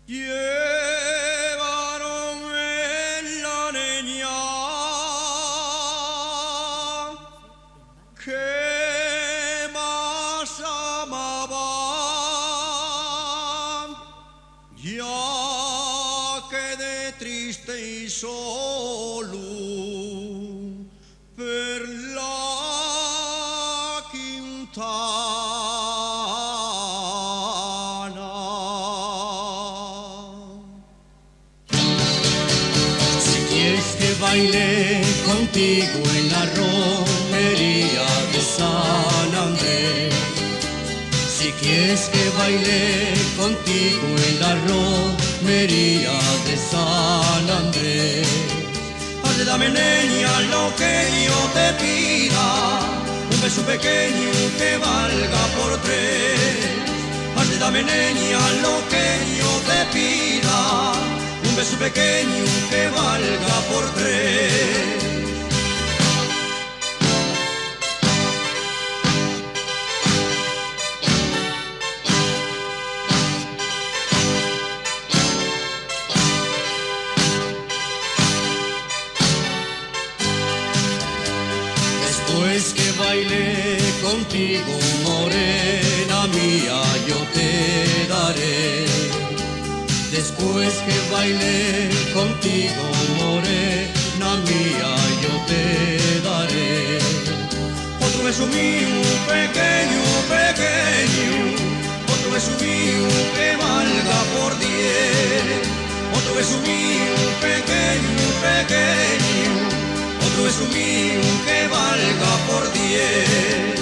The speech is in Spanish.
Llevaron en la niña que más amaban, ya quedé triste y solo per la quintana. Si quieres que baile contigo en la romería de San Andrés, si quieres que baile contigo en la romería de San Andrés, Has de darme, niña, lo que yo te pida, un beso pequeño que valga por tres. Has de darme, niña, lo que yo te pida, un beso pequeño que valga por tres. Después que baile contigo, morena mía, yo te daré. Después que baile contigo, morena mía, yo te daré. Otro beso mío, pequeño, pequeño, otro beso mío que valga por 10. Otro beso mío, pequeño, pequeño, otro beso mío que valga por 10.